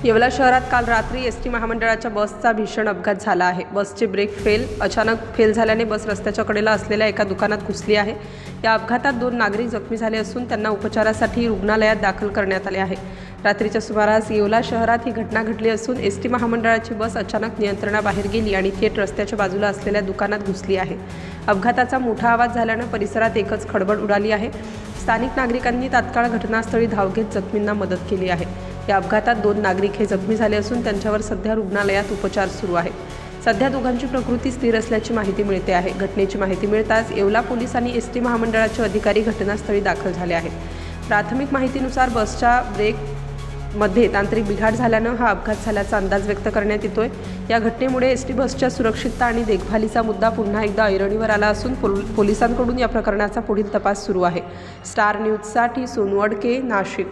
येवला शहरात काल रात्री एसटी महामंडळाच्या बसचा भीषण अपघात झाला आहे। बसचे ब्रेक अचानक फेल झाल्याने बस रस्त्याच्या कडेला असलेल्या एका दुकानात घुसली आहे। या अपघातात 2 नागरिक जखमी झाले असून त्यांना उपचारासाठी रुग्णालयात दाखल करण्यात आले आहे। रात्रीच्या सुमारास येवला शहरात ही घटना घडली असून एसटी महामंडळाची बस अचानक नियंत्रणाबाहेर गेली आणि थेट रस्त्याच्या बाजूला असलेल्या दुकानात घुसली आहे। अपघाताचा मोठा आवाज झाल्याने परिसरात एकच खळबळ उडाली आहे। स्थानिक नागरिकांनी तात्काळ घटनास्थळी धाव घेत जखमींना मदत केली आहे। या अपघातात 2 नागरिक हे जखमी झाले असून त्यांच्यावर सध्या रुग्णालयात उपचार सुरू आहेत। सध्या दोघांची प्रकृती स्थिर असल्याची माहिती मिळते आहे। घटनेची माहिती मिळताच येवला पोलीस आणि एसटी महामंडळाचे अधिकारी घटनास्थळी दाखल झाले आहेत। प्राथमिक माहितीनुसार बसच्या ब्रेकमध्ये तांत्रिक बिघाड झाल्यानं हा अपघात झाल्याचा अंदाज व्यक्त करण्यात येतोय। या घटनेमुळे एसटी बसच्या सुरक्षितता आणि देखभालीचा मुद्दा पुन्हा एकदा ऐरणीवर आला असून पोलिसांकडून या प्रकरणाचा पुढील तपास सुरू आहे। स्टार न्यूजसाठी सोनू अडके, नाशिक।